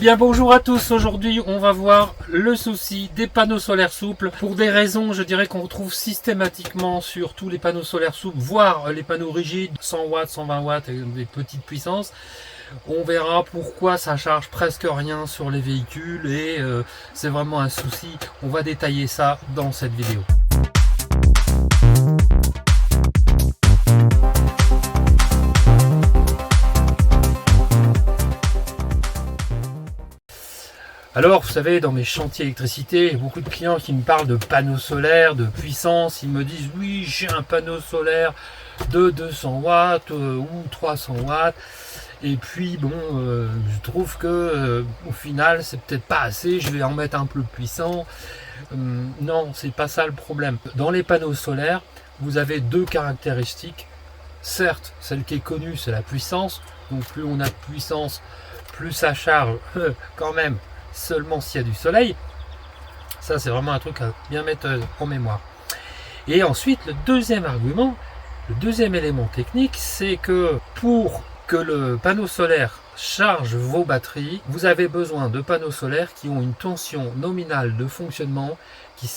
bien bonjour à tous, aujourd'hui on va voir le souci des panneaux solaires souples pour des raisons je dirais qu'on retrouve systématiquement sur tous les panneaux solaires souples, voire les panneaux rigides 100 watts, 120 watts et des petites puissances. On verra pourquoi ça charge presque rien sur les véhicules et c'est vraiment un souci, on va détailler ça dans cette vidéo. Alors, vous savez, dans mes chantiers électricité, il y a beaucoup de clients qui me parlent de panneaux solaires, de puissance. Ils me disent, oui, j'ai un panneau solaire de 200 watts ou 300 watts. Et puis, bon, je trouve que au final, c'est peut-être pas assez. Je vais en mettre un peu plus puissant. Non, c'est pas ça le problème. Dans les panneaux solaires, vous avez deux caractéristiques. Certes, celle qui est connue, c'est la puissance. Donc, plus on a de puissance, plus ça charge quand même. Seulement s'il y a du soleil. Ça, c'est vraiment un truc à bien mettre en mémoire. Et ensuite, le deuxième argument, le deuxième élément technique, c'est que pour que le panneau solaire charge vos batteries, vous avez besoin de panneaux solaires qui ont une tension nominale de fonctionnement qui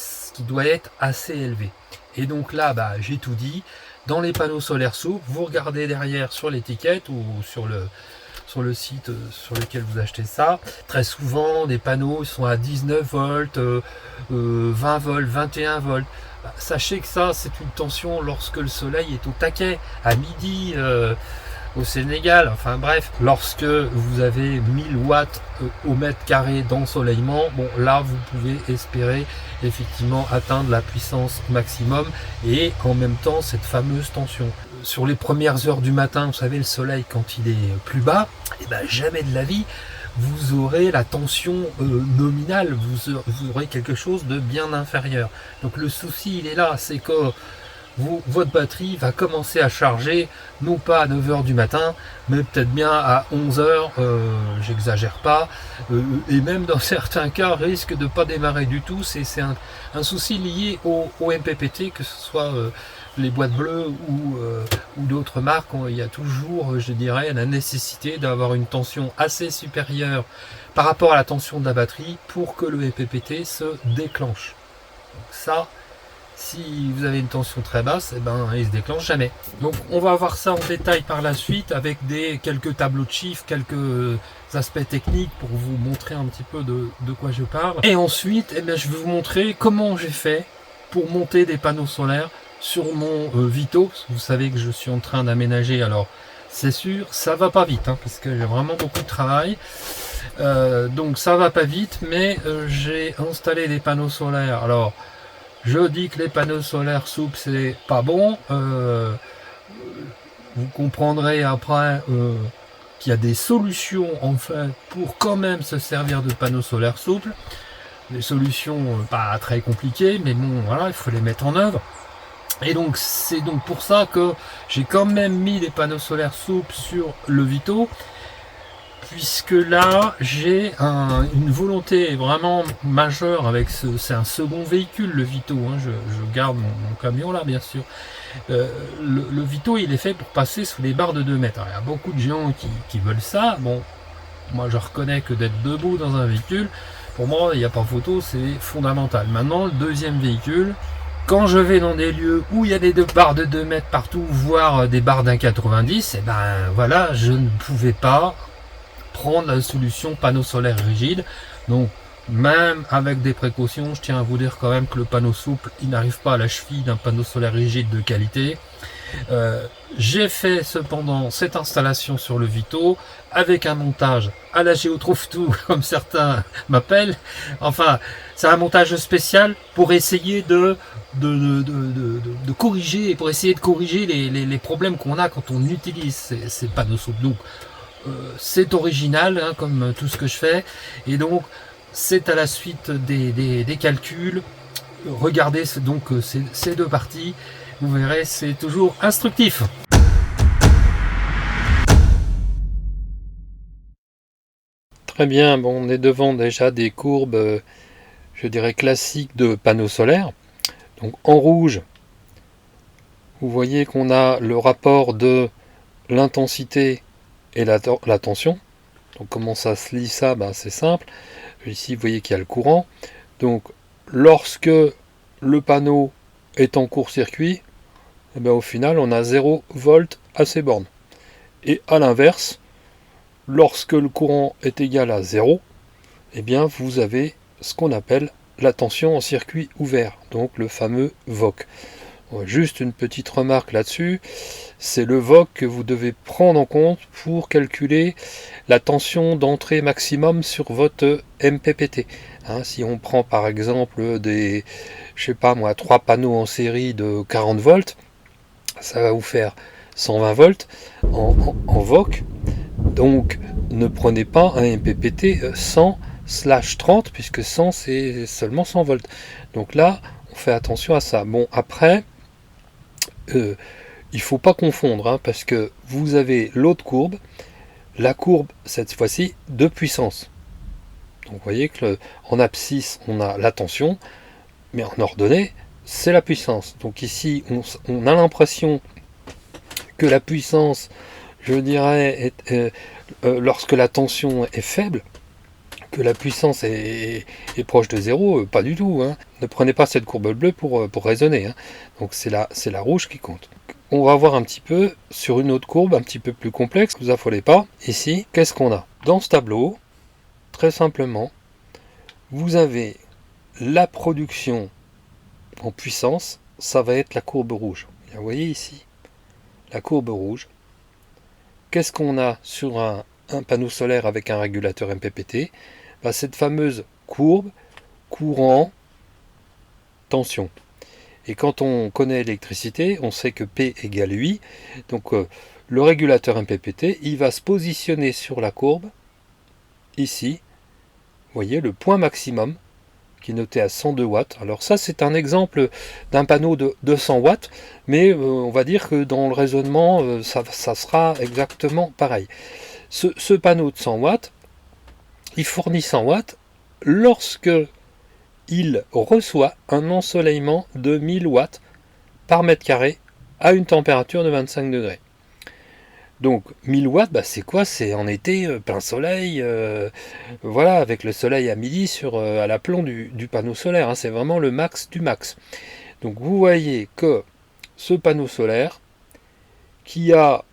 doit être assez élevée. Et donc là, j'ai tout dit. Dans les panneaux solaires souples, vous regardez derrière sur l'étiquette ou sur le site sur lequel vous achetez ça. Très souvent, des panneaux sont à 19 volts, 20 volts, 21 volts. Sachez que ça, c'est une tension lorsque le soleil est au taquet, à midi, au Sénégal. Enfin bref, lorsque vous avez 1000 watts au mètre carré d'ensoleillement, bon là, vous pouvez espérer effectivement atteindre la puissance maximum et en même temps cette fameuse tension. Sur les premières heures du matin, vous savez, le soleil quand il est plus bas, et jamais de la vie vous aurez la tension nominale, vous aurez quelque chose de bien inférieur. Donc le souci il est là, c'est que votre batterie va commencer à charger, non pas à 9h du matin, mais peut-être bien à 11h, j'exagère pas, et même dans certains cas risque de ne pas démarrer du tout. C'est un souci lié au MPPT, que ce soit les boîtes bleues ou d'autres marques. Il y a toujours, je dirais, la nécessité d'avoir une tension assez supérieure par rapport à la tension de la batterie pour que le MPPT se déclenche. Donc ça, si vous avez une tension très basse, il se déclenche jamais. Donc on va voir ça en détail par la suite avec quelques tableaux de chiffres, quelques aspects techniques pour vous montrer un petit peu de quoi je parle. Et ensuite, je vais vous montrer comment j'ai fait pour monter des panneaux solaires sur mon Vito. Vous savez que je suis en train d'aménager, alors c'est sûr, ça va pas vite, parce que j'ai vraiment beaucoup de travail. Donc ça va pas vite, mais j'ai installé des panneaux solaires. Alors, je dis que les panneaux solaires souples c'est pas bon. Vous comprendrez après qu'il y a des solutions en fait pour quand même se servir de panneaux solaires souples. Des solutions pas très compliquées, mais bon voilà, il faut les mettre en œuvre. Et donc c'est donc pour ça que j'ai quand même mis des panneaux solaires souples sur le Vito, puisque là j'ai une volonté vraiment majeure avec c'est un second véhicule, le Vito, je garde mon camion là bien sûr. Le Vito il est fait pour passer sous les barres de 2 mètres. Alors, il y a beaucoup de gens qui veulent ça. Bon, moi je reconnais que d'être debout dans un véhicule, pour moi il n'y a pas photo, c'est fondamental. Maintenant le deuxième véhicule, quand je vais dans des lieux où il y a des barres de 2 mètres partout, voire des barres d'1,90, voilà, je ne pouvais pas prendre la solution panneau solaire rigide. Donc même avec des précautions, je tiens à vous dire quand même que le panneau souple il n'arrive pas à la cheville d'un panneau solaire rigide de qualité. J'ai fait cependant cette installation sur le Vito avec un montage à la Géo trouve tout comme certains m'appellent. Enfin c'est un montage spécial pour essayer de corriger, pour essayer de corriger les problèmes qu'on a quand on utilise ces panneaux souples. Donc c'est original comme tout ce que je fais, et donc c'est à la suite des calculs. Regardez donc ces deux parties, vous verrez, c'est toujours instructif. Très bien, bon, on est devant déjà des courbes, je dirais classiques de panneaux solaires. Donc en rouge, vous voyez qu'on a le rapport de l'intensité et la tension. Donc comment ça se lit ça? C'est simple. Ici, vous voyez qu'il y a le courant. Donc lorsque le panneau est en court-circuit, au final, on a 0 volt à ces bornes. Et à l'inverse, lorsque le courant est égal à 0, vous avez ce qu'on appelle la tension en circuit ouvert, donc le fameux VOC. Juste une petite remarque là-dessus, c'est le VOC que vous devez prendre en compte pour calculer la tension d'entrée maximum sur votre MPPT. Si on prend par exemple des, 3 panneaux en série de 40 volts, ça va vous faire 120 volts en VOC. Donc ne prenez pas un MPPT 100/30 puisque 100 c'est seulement 100 volts. Donc là, on fait attention à ça. Bon, après, il ne faut pas confondre parce que vous avez l'autre courbe, la courbe cette fois-ci de puissance. Donc vous voyez que en abscisse, on a la tension, mais en ordonnée, c'est la puissance. Donc ici, on a l'impression que la puissance, je dirais, lorsque la tension est faible, que la puissance est proche de 0, pas du tout. Ne prenez pas cette courbe bleue pour raisonner. Donc c'est la rouge qui compte. On va voir un petit peu sur une autre courbe un petit peu plus complexe, ne vous affolez pas. Ici, qu'est-ce qu'on a? Dans ce tableau, très simplement, vous avez la production en puissance, ça va être la courbe rouge. Vous voyez ici, la courbe rouge. Qu'est-ce qu'on a sur un panneau solaire avec un régulateur MPPT? Cette fameuse courbe courant tension. Et quand on connaît l'électricité, on sait que P égale 8. Donc le régulateur MPPT, il va se positionner sur la courbe, ici. Vous voyez le point maximum, qui est noté à 102 watts. Alors ça, c'est un exemple d'un panneau de 200 watts, mais on va dire que dans le raisonnement, ça sera exactement pareil. Ce panneau de 100 watts, il fournit 100 watts lorsque il reçoit un ensoleillement de 1000 watts par mètre carré à une température de 25 degrés. Donc 1000 watts, c'est quoi? C'est en été, plein soleil, voilà, avec le soleil à midi à l'aplomb du panneau solaire. C'est vraiment le max du max. Donc vous voyez que ce panneau solaire, qui a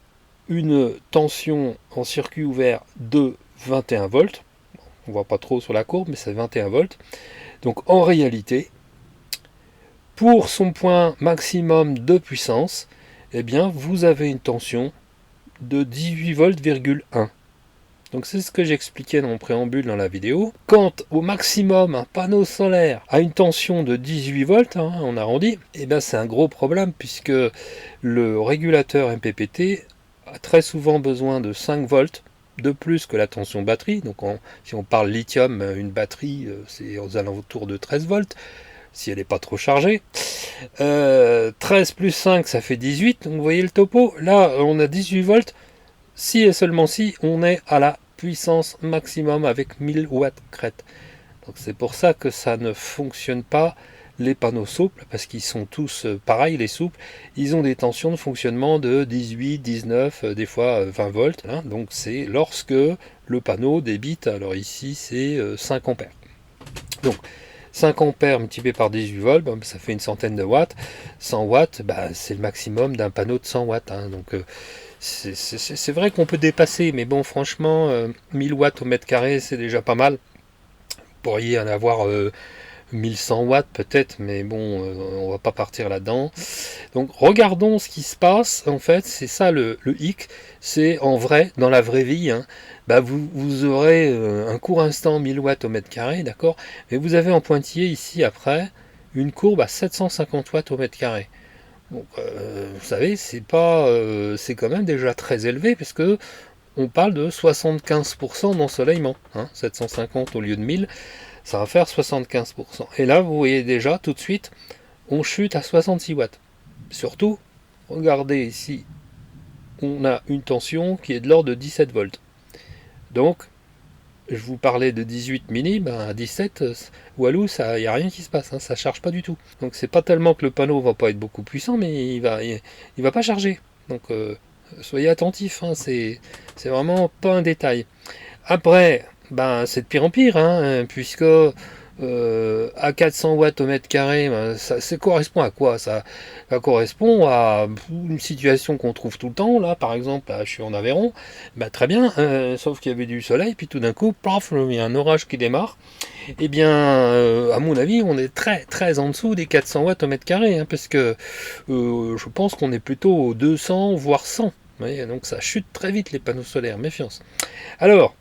une tension en circuit ouvert de 21 volts, on ne voit pas trop sur la courbe, mais c'est 21 volts. Donc en réalité, pour son point maximum de puissance, vous avez une tension de 18 volts,1. Donc c'est ce que j'expliquais dans mon préambule dans la vidéo. Quand au maximum un panneau solaire a une tension de 18 volts, on arrondit, c'est un gros problème puisque le régulateur MPPT a très souvent besoin de 5 volts de plus que la tension batterie. Donc si on parle lithium, une batterie c'est aux alentours de 13 volts si elle n'est pas trop chargée. 13 plus 5 ça fait 18, donc vous voyez le topo. Là on a 18 volts, si et seulement si on est à la puissance maximum avec 1000 watts crête. Donc c'est pour ça que ça ne fonctionne pas les panneaux souples, parce qu'ils sont tous pareils, les souples, ils ont des tensions de fonctionnement de 18, 19, des fois 20 volts. Donc c'est lorsque le panneau débite, alors ici c'est 5 ampères. Donc 5 ampères multiplié par 18 volts, ça fait une centaine de watts. 100 watts, c'est le maximum d'un panneau de 100 watts. Donc c'est vrai qu'on peut dépasser, mais bon, franchement, 1000 watts au mètre carré, c'est déjà pas mal. Vous pourriez en avoir 1100 watts peut-être, mais bon, on va pas partir là-dedans. Donc regardons ce qui se passe, en fait, c'est ça le hic, c'est en vrai, dans la vraie vie, vous aurez un court instant 1000 watts au mètre carré, d'accord, mais vous avez en pointillé ici après une courbe à 750 watts au mètre carré. Donc, vous savez, c'est quand même déjà très élevé, parce que on parle de 75% d'ensoleillement, 750 au lieu de 1000, ça va faire 75%. Et là, vous voyez déjà, tout de suite, on chute à 66 watts. Surtout, regardez ici, on a une tension qui est de l'ordre de 17 volts. Donc, je vous parlais de 18 milli, à 17, walou, il n'y a rien qui se passe, ça ne charge pas du tout. Donc c'est pas tellement que le panneau va pas être beaucoup puissant, mais il va pas charger. Donc soyez attentifs, c'est vraiment pas un détail. Après, ben, c'est de pire en pire, hein, puisque à 400 watts au mètre carré, ben, ça correspond à quoi ça correspond à une situation qu'on trouve tout le temps. Là, par exemple, là, je suis en Aveyron, ben, très bien, sauf qu'il y avait du soleil, puis tout d'un coup, paf, il y a un orage qui démarre. Eh bien, à mon avis, on est très très en dessous des 400 watts au mètre carré, hein, parce que je pense qu'on est plutôt aux 200, voire 100. Vous voyez, donc ça chute très vite les panneaux solaires, méfiance. Alors,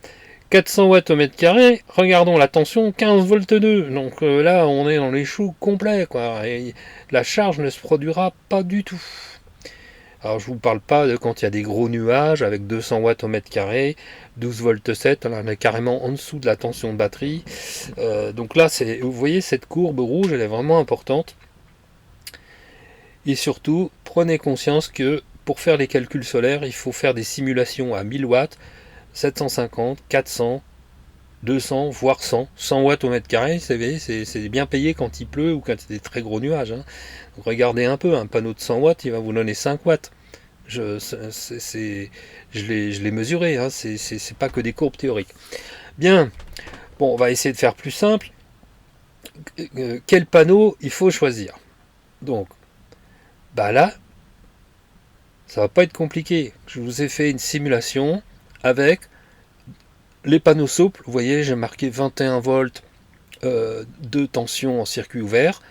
400 watts au mètre carré, regardons la tension 15 volts 2. Donc là, on est dans les choux complets, quoi. Et la charge ne se produira pas du tout. Alors je vous parle pas de quand il y a des gros nuages avec 200 watts au mètre carré, 12 volts 7, là on est carrément en dessous de la tension de batterie. Donc là, vous voyez cette courbe rouge, elle est vraiment importante. Et surtout, prenez conscience que pour faire les calculs solaires, il faut faire des simulations à 1000 watts, 750, 400, 200, voire 100. 100 watts au mètre carré, c'est bien payé quand il pleut ou quand il y a des très gros nuages. Hein. Donc regardez un peu, un panneau de 100 watts, il va vous donner 5 watts. Je l'ai mesuré, hein. C'est pas que des courbes théoriques. Bien, bon, on va essayer de faire plus simple. Quel panneau il faut choisir? Donc, bah là, ça va pas être compliqué. Je vous ai fait une simulation avec les panneaux souples. Vous voyez, j'ai marqué 21 volts de tension en circuit ouvert.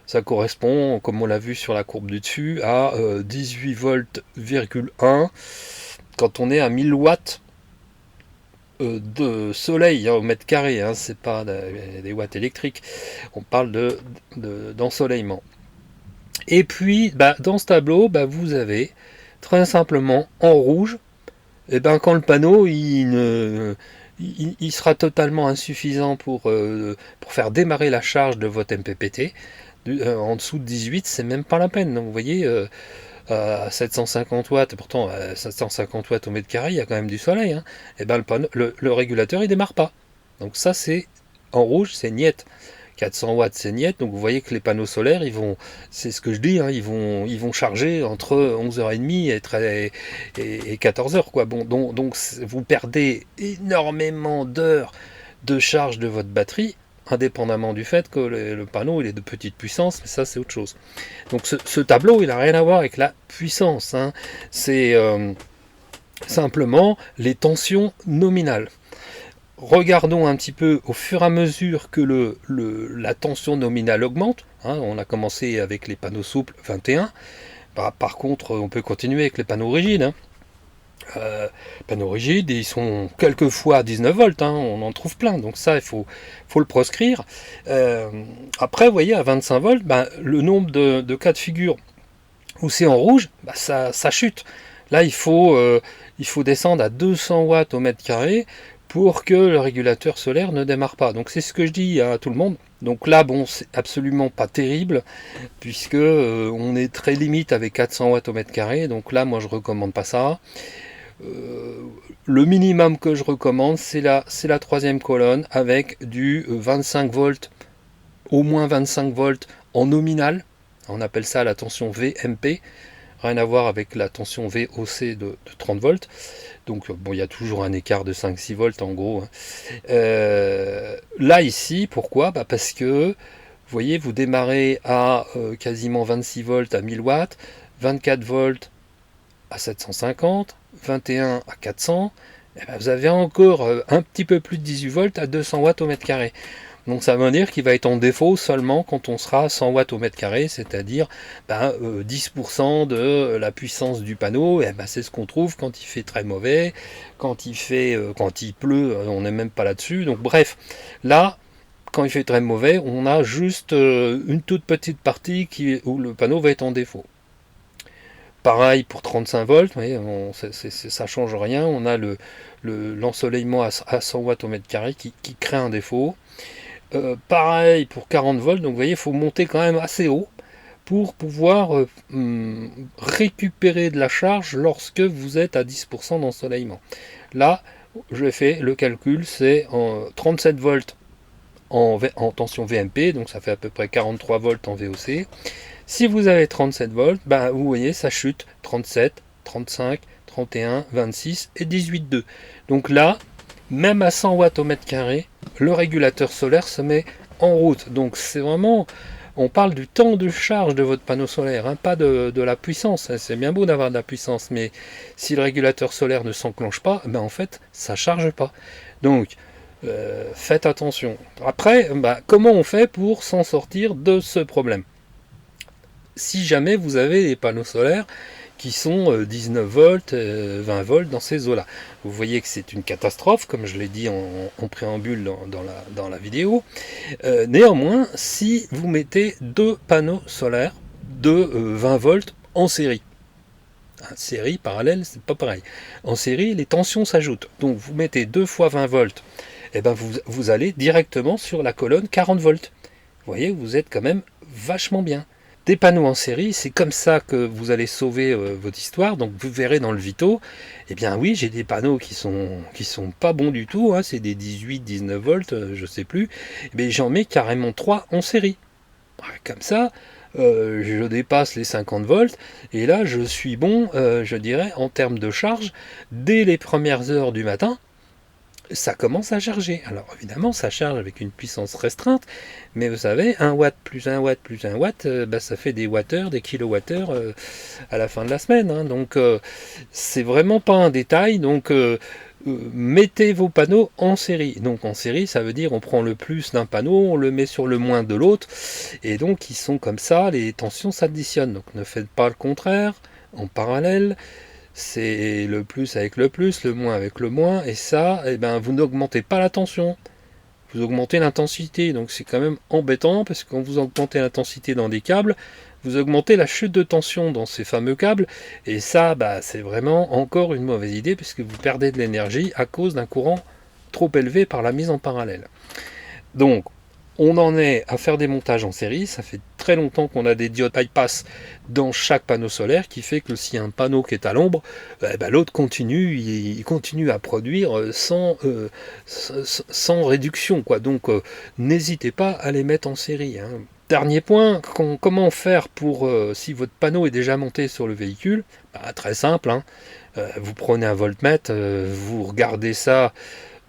Ça correspond, comme on l'a vu sur la courbe du dessus, à 18 volts,1 quand on est à 1000 watts de soleil au mètre carré. Hein, c'est pas des watts électriques. On parle d'ensoleillement. Et puis, bah, dans ce tableau, bah, vous avez très simplement en rouge, et ben, quand le panneau il sera totalement insuffisant pour faire démarrer la charge de votre MPPT. En dessous de 18, c'est même pas la peine. Donc vous voyez, à 750 watts, pourtant à 750 watts au mètre carré, il y a quand même du soleil. Hein, et ben le régulateur il démarre pas. Donc ça c'est en rouge, c'est niet. 400 watts c'est niet, donc vous voyez que les panneaux solaires, c'est ce que je dis, hein, ils vont charger entre 11h30 et 14h, quoi. Bon, donc vous perdez énormément d'heures de charge de votre batterie, indépendamment du fait que le panneau il est de petite puissance, mais ça c'est autre chose. Donc ce tableau il n'a rien à voir avec la puissance, hein. C'est simplement les tensions nominales. Regardons un petit peu au fur et à mesure que la tension nominale augmente. Hein, on a commencé avec les panneaux souples 21. Bah, par contre, on peut continuer avec les panneaux rigides. Hein. Panneaux rigides, ils sont quelquefois à 19 volts. Hein, on en trouve plein. Donc ça, il faut le proscrire. Après, vous voyez, à 25 volts, bah, le nombre de cas de figure où c'est en rouge, bah, ça chute. Là, il faut descendre à 200 watts au mètre carré pour que le régulateur solaire ne démarre pas. Donc c'est ce que je dis à tout le monde. Donc là, bon, c'est absolument pas terrible, puisque on est très limite avec 400 watts au mètre carré. Donc là, moi, je recommande pas ça. Le minimum que je recommande, c'est la troisième colonne avec du 25 volts, au moins 25 volts en nominal. On appelle ça la tension VMP. Rien à voir avec la tension VOC de 30 volts. Donc bon, il y a toujours un écart de 5-6 volts en gros. Là ici, pourquoi? Bah parce que vous voyez, vous démarrez à quasiment 26 volts à 1000 watts, 24 volts à 750, 21 à 400. Et ben, vous avez encore un petit peu plus de 18 volts à 200 watts au mètre carré. Donc ça veut dire qu'il va être en défaut seulement quand on sera à 100 watts au mètre carré, c'est-à-dire 10% de la puissance du panneau. Et ben, c'est ce qu'on trouve quand il fait très mauvais, quand il pleut, on n'est même pas là-dessus. Donc bref, là, quand il fait très mauvais, on a juste une toute petite partie où le panneau va être en défaut. Pareil pour 35 volts, vous voyez, ça change rien. On a l'ensoleillement à 100 watts au mètre carré qui crée un défaut. Pareil pour 40 volts, donc vous voyez, il faut monter quand même assez haut pour pouvoir récupérer de la charge lorsque vous êtes à 10% d'ensoleillement. Là, je fais le calcul, c'est en 37 volts en tension VMP, donc ça fait à peu près 43 volts en VOC. Si vous avez 37 volts, ben, vous voyez, ça chute 37, 35, 31, 26 et 18,2. Donc là, même à 100 watts au mètre carré, le régulateur solaire se met en route. Donc c'est vraiment, on parle du temps de charge de votre panneau solaire, hein, pas de la puissance. C'est bien beau d'avoir de la puissance, mais si le régulateur solaire ne s'enclenche pas, ben en fait, ça ne charge pas. Donc, faites attention. Après, comment on fait pour s'en sortir de ce problème? Si jamais vous avez des panneaux solaires qui sont 19 volts, 20 volts dans ces eaux-là. Vous voyez que c'est une catastrophe, comme je l'ai dit en préambule dans la vidéo. Néanmoins, si vous mettez deux panneaux solaires de 20 volts en série, série, parallèle, c'est pas pareil. En série, les tensions s'ajoutent. Donc vous mettez 2 fois 20 volts, et ben vous allez directement sur la colonne 40 volts. Vous voyez, vous êtes quand même vachement bien. Des panneaux en série, c'est comme ça que vous allez sauver votre histoire. Donc vous verrez dans le Vito, eh bien oui, j'ai des panneaux qui sont pas bons du tout, hein, c'est des 18-19 volts, je sais plus, mais j'en mets carrément 3 en série. Comme ça, je dépasse les 50 volts, et là je suis bon, je dirais, en termes de charge, dès les premières heures du matin, ça commence à charger. Alors évidemment, ça charge avec une puissance restreinte, mais vous savez, 1 watt plus 1 watt plus 1 watt, ça fait des wattheures, des kilowattheures à la fin de la semaine. Hein. Donc c'est vraiment pas un détail. Donc mettez vos panneaux en série. Donc en série, ça veut dire on prend le plus d'un panneau, on le met sur le moins de l'autre, et donc ils sont comme ça, les tensions s'additionnent. Donc ne faites pas le contraire, en parallèle. C'est le plus avec le plus, le moins avec le moins, et ça, eh ben, vous n'augmentez pas la tension, vous augmentez l'intensité, donc c'est quand même embêtant, parce que quand vous augmentez l'intensité dans des câbles, vous augmentez la chute de tension dans ces fameux câbles, et ça, c'est vraiment encore une mauvaise idée, puisque vous perdez de l'énergie à cause d'un courant trop élevé par la mise en parallèle. Donc, on en est à faire des montages en série. Ça fait très longtemps qu'on a des diodes bypass dans chaque panneau solaire, qui fait que s'il y a un panneau qui est à l'ombre, l'autre continue, il continue à produire sans réduction, quoi. Donc n'hésitez pas à les mettre en série, hein. Dernier point, comment faire pour si votre panneau est déjà monté sur le véhicule? Très simple, hein. Vous prenez un voltmètre, vous regardez ça.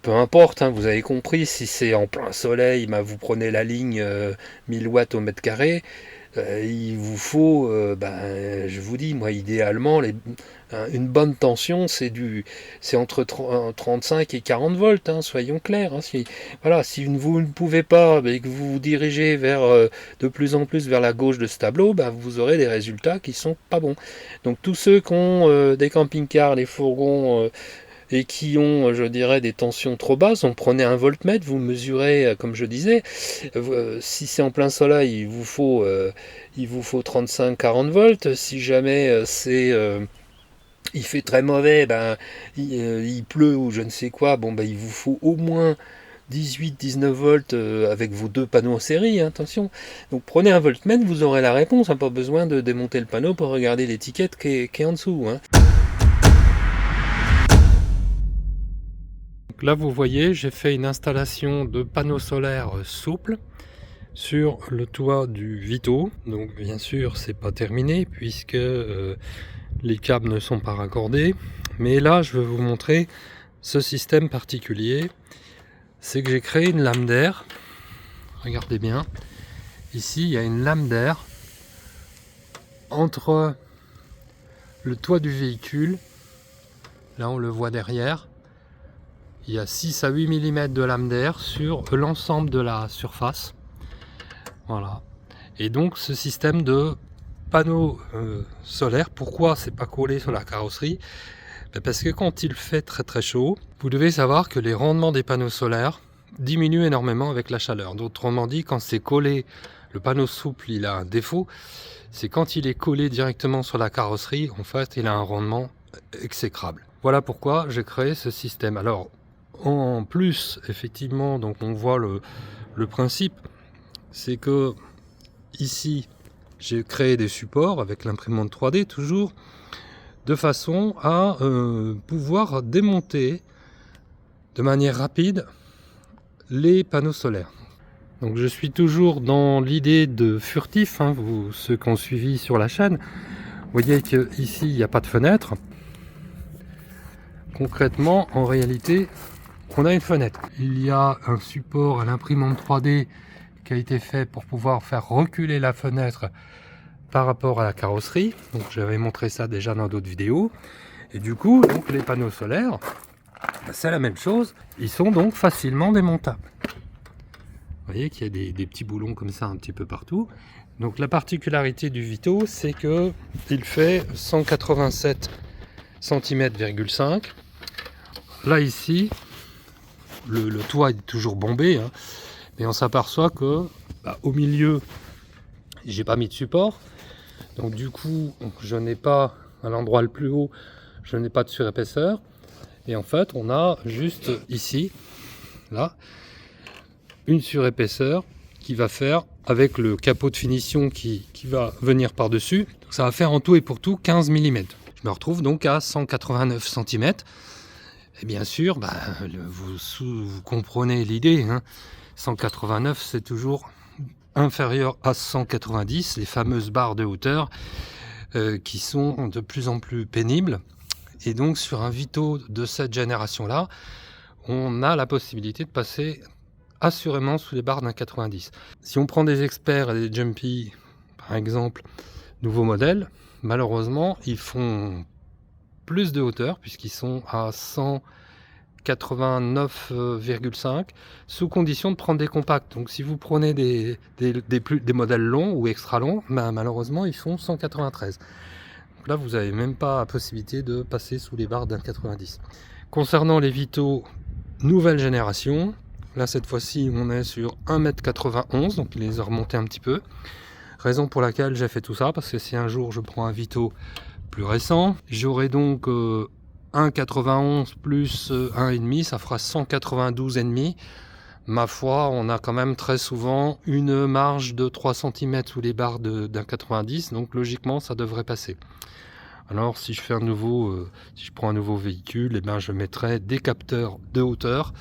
Peu importe, hein, vous avez compris, si c'est en plein soleil, vous prenez la ligne 1000 watts au mètre carré, il vous faut, je vous dis, moi, idéalement, une bonne tension, c'est entre 35 et 40 volts, hein, soyons clairs. Hein, si vous ne pouvez pas, et que vous vous dirigez de plus en plus vers la gauche de ce tableau, vous aurez des résultats qui sont pas bons. Donc tous ceux qui ont des camping-cars, les fourgons, et qui ont, je dirais, des tensions trop basses, on prenait un voltmètre, vous mesurez, comme je disais, si c'est en plein soleil, il vous faut 35-40 volts, si jamais il fait très mauvais, il pleut ou je ne sais quoi, il vous faut au moins 18-19 volts avec vos deux panneaux en série, hein, attention. Donc prenez un voltmètre, vous aurez la réponse, hein, pas besoin de démonter le panneau pour regarder l'étiquette qui est en dessous, hein. Là, vous voyez, j'ai fait une installation de panneaux solaires souples sur le toit du Vito. Donc, bien sûr, c'est pas terminé puisque les câbles ne sont pas raccordés. Mais là, je vais vous montrer ce système particulier. C'est que j'ai créé une lame d'air. Regardez bien. Ici, il y a une lame d'air entre le toit du véhicule. Là, on le voit derrière. Il y a 6 à 8 mm de lame d'air sur l'ensemble de la surface. Voilà. Et donc ce système de panneaux solaires, pourquoi c'est pas collé sur la carrosserie? Parce que quand il fait très très chaud, vous devez savoir que les rendements des panneaux solaires diminuent énormément avec la chaleur. Autrement dit, quand c'est collé, le panneau souple, il a un défaut. C'est quand il est collé directement sur la carrosserie, en fait, il a un rendement exécrable. Voilà pourquoi j'ai créé ce système. Alors, en plus, effectivement, donc on voit le principe, c'est que ici, j'ai créé des supports avec l'imprimante 3D toujours, de façon à pouvoir démonter de manière rapide les panneaux solaires. Donc je suis toujours dans l'idée de furtif, hein, ceux qui ont suivi sur la chaîne. Vous voyez qu'ici, il n'y a pas de fenêtre. Concrètement, en réalité, on a une fenêtre. Il y a un support à l'imprimante 3D qui a été fait pour pouvoir faire reculer la fenêtre par rapport à la carrosserie. Donc j'avais montré ça déjà dans d'autres vidéos. Et du coup, donc, les panneaux solaires, c'est la même chose. Ils sont donc facilement démontables. Vous voyez qu'il y a des petits boulons comme ça un petit peu partout. Donc la particularité du Vito, c'est que il fait 187 cm,5. Là ici, le toit est toujours bombé, hein, mais on s'aperçoit que au milieu, j'ai pas mis de support. Donc du coup, je n'ai pas, à l'endroit le plus haut, je n'ai pas de surépaisseur. Et en fait, on a juste ici, là, une surépaisseur qui va faire, avec le capot de finition qui va venir par-dessus, ça va faire en tout et pour tout 15 mm. Je me retrouve donc à 189 cm. Et bien sûr, vous comprenez l'idée, hein, 189 c'est toujours inférieur à 190, les fameuses barres de hauteur qui sont de plus en plus pénibles. Et donc sur un Vito de cette génération-là, on a la possibilité de passer assurément sous les barres d'un 90. Si on prend des experts et des Jumpy, par exemple, nouveaux modèles, malheureusement, ils font plus de hauteur, puisqu'ils sont à 189,5, sous condition de prendre des compacts. Donc si vous prenez des modèles longs ou extra longs, malheureusement, ils font 193. Donc là, vous n'avez même pas la possibilité de passer sous les barres d'un 90. Concernant les Vito nouvelle génération, là, cette fois-ci, on est sur 1,91 m, donc il les a remontés un petit peu. Raison pour laquelle j'ai fait tout ça, parce que si un jour je prends un Vito plus récent, j'aurai donc 1,91 plus 1,5, ça fera 192,5. Ma foi, on a quand même très souvent une marge de 3 cm sous les barres d'un 90, donc logiquement, ça devrait passer. Alors, si je fais si je prends un nouveau véhicule, je mettrai des capteurs de hauteur,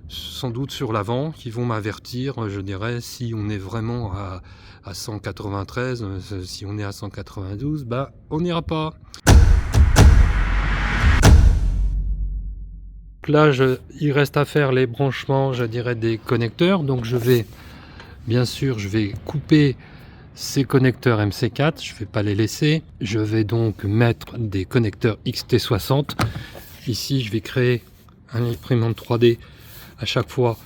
sans doute sur l'avant, qui vont m'avertir, je dirais, si on est vraiment à 193, si on est à 192, on n'ira pas. Là, il reste à faire les branchements, je dirais, des connecteurs. Donc bien sûr, je vais couper ces connecteurs MC4, je ne vais pas les laisser. Je vais donc mettre des connecteurs XT60. Ici, je vais créer un imprimante 3D à chaque fois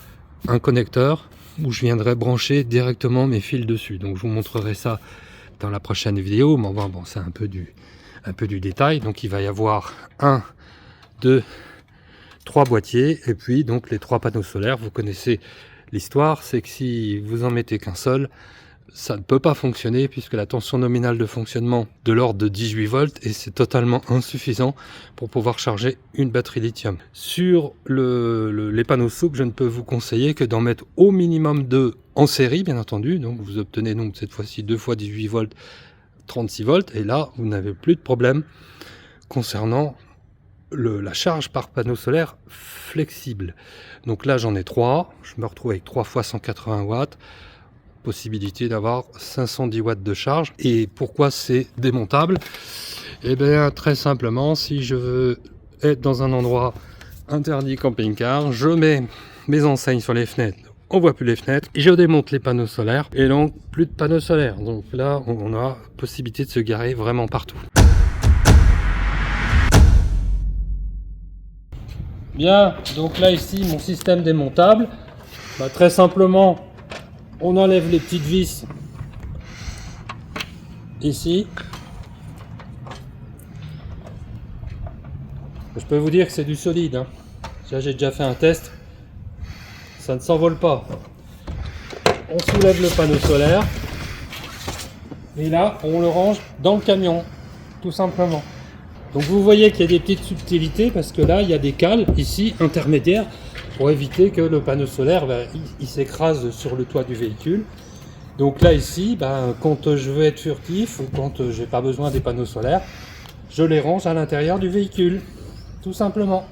un connecteur où je viendrai brancher directement mes fils dessus. Donc je vous montrerai ça dans la prochaine vidéo, mais bon, c'est un peu du détail. Donc il va y avoir 1, 2, 3 boîtiers et puis donc les 3 panneaux solaires. Vous connaissez l'histoire, c'est que si vous en mettez qu'un seul, ça ne peut pas fonctionner puisque la tension nominale de fonctionnement de l'ordre de 18 volts et c'est totalement insuffisant pour pouvoir charger une batterie lithium. Sur les panneaux souples, je ne peux vous conseiller que d'en mettre au minimum 2 en série, bien entendu. Donc vous obtenez donc cette fois-ci 2 fois 18 volts, 36 volts et là vous n'avez plus de problème concernant la charge par panneau solaire flexible. Donc là j'en ai 3, je me retrouve avec 3 fois 180 watts. Possibilité d'avoir 510 watts de charge. Et pourquoi c'est démontable? Eh bien très simplement, si je veux être dans un endroit interdit camping-car, je mets mes enseignes sur les fenêtres, on voit plus les fenêtres, et je démonte les panneaux solaires et donc plus de panneaux solaires. Donc là on a possibilité de se garer vraiment partout. Bien, donc là ici mon système démontable, très simplement on enlève les petites vis ici. Je peux vous dire que c'est du solide, hein. J'ai déjà fait un test, ça ne s'envole pas. On soulève le panneau solaire et là on le range dans le camion, tout simplement. Donc vous voyez qu'il y a des petites subtilités parce que là il y a des cales ici intermédiaires pour éviter que le panneau solaire il s'écrase sur le toit du véhicule. Donc là ici, quand je veux être furtif ou quand j'ai pas besoin des panneaux solaires, je les range à l'intérieur du véhicule, tout simplement.